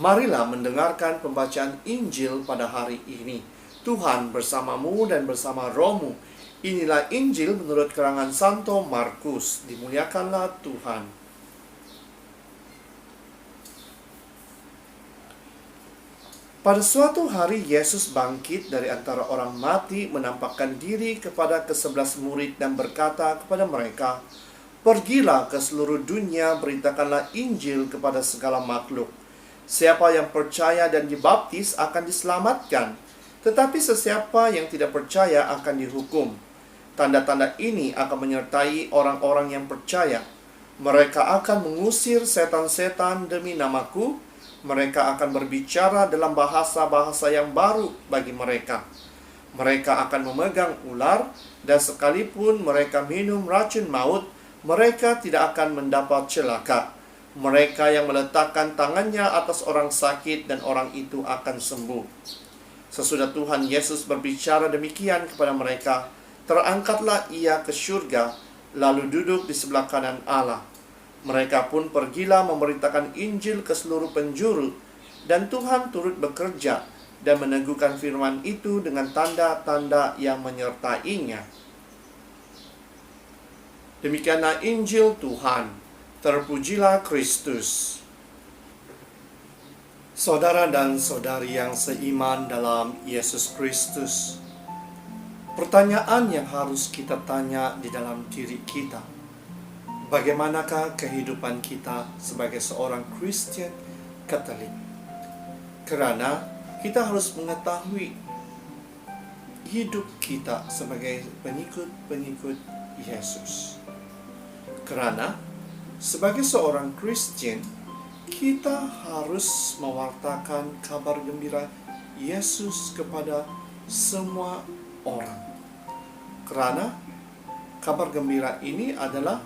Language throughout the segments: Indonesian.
Marilah mendengarkan pembacaan Injil pada hari ini. Tuhan bersamamu dan bersama rohmu. Inilah Injil menurut karangan Santo Markus. Dimuliakanlah Tuhan. Pada suatu hari Yesus bangkit dari antara orang mati, menampakkan diri kepada ke-11 murid dan berkata kepada mereka, "Pergilah ke seluruh dunia, beritakanlah Injil kepada segala makhluk. Siapa yang percaya dan dibaptis akan diselamatkan, tetapi sesiapa yang tidak percaya akan dihukum. Tanda-tanda ini akan menyertai orang-orang yang percaya. Mereka akan mengusir setan-setan demi namaku. Mereka akan berbicara dalam bahasa-bahasa yang baru bagi mereka. Mereka akan memegang ular, dan sekalipun mereka minum racun maut, mereka tidak akan mendapat celaka. Mereka yang meletakkan tangannya atas orang sakit dan orang itu akan sembuh." Sesudah Tuhan Yesus berbicara demikian kepada mereka, terangkatlah ia ke surga, lalu duduk di sebelah kanan Allah. Mereka pun pergilah memberitakan Injil ke seluruh penjuru, dan Tuhan turut bekerja dan meneguhkan firman itu dengan tanda-tanda yang menyertainya. Demikianlah Injil Tuhan. Terpujilah Kristus. Saudara dan saudari yang seiman dalam Yesus Kristus, pertanyaan yang harus kita tanya di dalam diri kita, bagaimanakah kehidupan kita sebagai seorang Kristen Katolik? Karena kita harus mengetahui hidup kita sebagai pengikut-pengikut Yesus. Karena sebagai seorang Kristen, kita harus mewartakan kabar gembira Yesus kepada semua orang. Karena kabar gembira ini adalah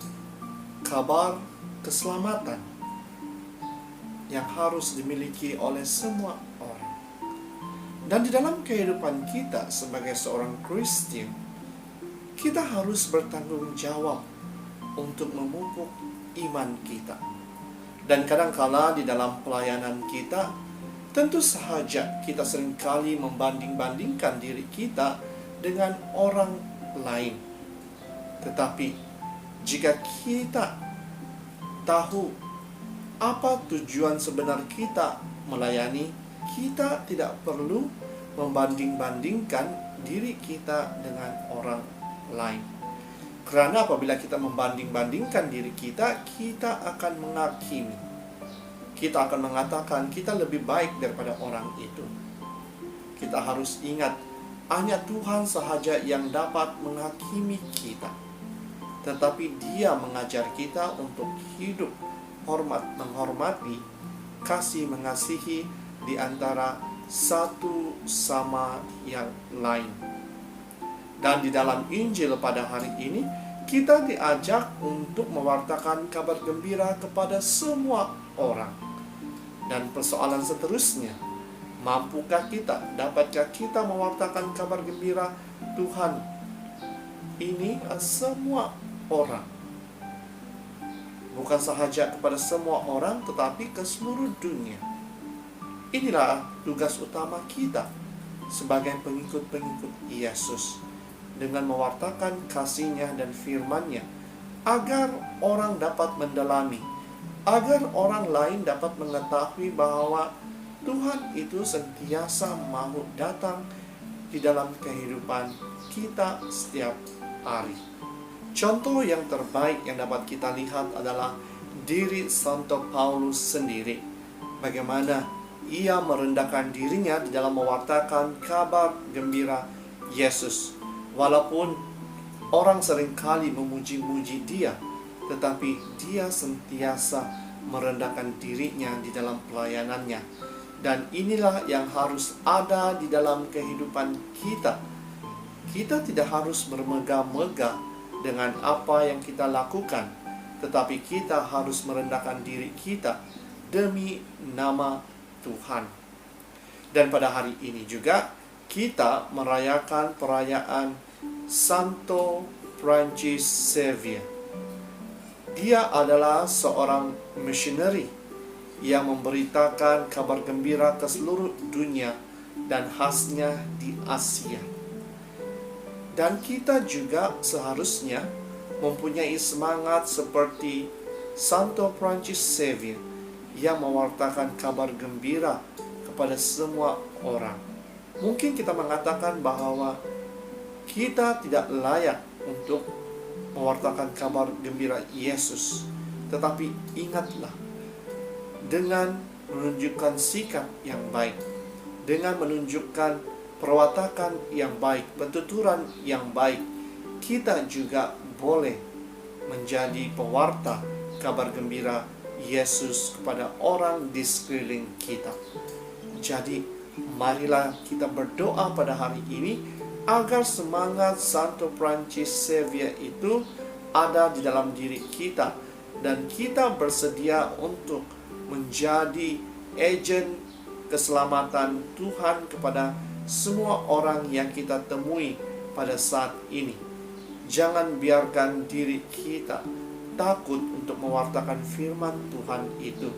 kabar keselamatan yang harus dimiliki oleh semua orang. Dan di dalam kehidupan kita sebagai seorang Kristen, kita harus bertanggung jawab untuk memupuk iman kita. Dan kadangkala di dalam pelayanan kita, tentu sahaja kita seringkali membanding-bandingkan diri kita dengan orang lain. Tetapi jika kita tahu apa tujuan sebenar kita melayani, kita tidak perlu membanding-bandingkan diri kita dengan orang lain. Karena apabila kita membanding-bandingkan diri kita, kita akan menghakimi. Kita akan mengatakan kita lebih baik daripada orang itu. Kita harus ingat, hanya Tuhan sahaja yang dapat menghakimi kita. Tetapi Dia mengajar kita untuk hidup hormat menghormati, kasih mengasihi di antara satu sama yang lain. Dan di dalam Injil pada hari ini, kita diajak untuk mewartakan kabar gembira kepada semua orang. Dan persoalan seterusnya, mampukah kita, dapatkah kita mewartakan kabar gembira Tuhan ini semua orang? Bukan sahaja kepada semua orang, tetapi ke seluruh dunia. Inilah tugas utama kita sebagai pengikut-pengikut Yesus, dengan mewartakan kasih-Nya dan firman-Nya, agar orang dapat mendalami, agar orang lain dapat mengetahui bahwa Tuhan itu sentiasa mau datang di dalam kehidupan kita setiap hari. Contoh yang terbaik yang dapat kita lihat adalah diri Santo Paulus sendiri. Bagaimana ia merendahkan dirinya di dalam mewartakan kabar gembira Yesus. Walaupun orang seringkali memuji-muji dia, tetapi dia sentiasa merendahkan dirinya di dalam pelayanannya. Dan inilah yang harus ada di dalam kehidupan kita. Kita tidak harus bermegah-megah dengan apa yang kita lakukan, tetapi kita harus merendahkan diri kita demi nama Tuhan. Dan pada hari ini juga kita merayakan perayaan Santo Francis Xavier. Dia adalah seorang missionary yang memberitakan kabar gembira ke seluruh dunia dan khasnya di Asia. Dan kita juga seharusnya mempunyai semangat seperti Santo Francis Xavier yang mewartakan kabar gembira kepada semua orang. Mungkin kita mengatakan bahwa kita tidak layak untuk mewartakan kabar gembira Yesus. Tetapi ingatlah, dengan menunjukkan sikap yang baik, dengan menunjukkan perwatakan yang baik, penuturan yang baik, kita juga boleh menjadi pewarta kabar gembira Yesus kepada orang di sekeliling kita. Jadi, marilah kita berdoa pada hari ini agar semangat Santo Francis Xavier itu ada di dalam diri kita, dan kita bersedia untuk menjadi agen keselamatan Tuhan kepada semua orang yang kita temui pada saat ini. Jangan biarkan diri kita takut untuk mewartakan firman Tuhan itu,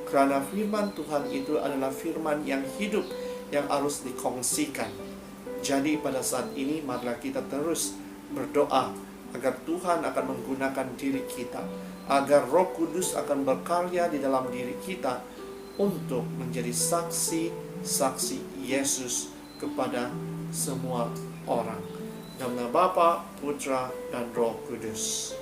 karena firman Tuhan itu adalah firman yang hidup, yang harus dikongsikan. Jadi pada saat ini marilah kita terus berdoa agar Tuhan akan menggunakan diri kita, agar Roh Kudus akan berkarya di dalam diri kita untuk menjadi saksi-saksi Yesus kepada semua orang. Dalam nama Bapa, Putra, dan Roh Kudus.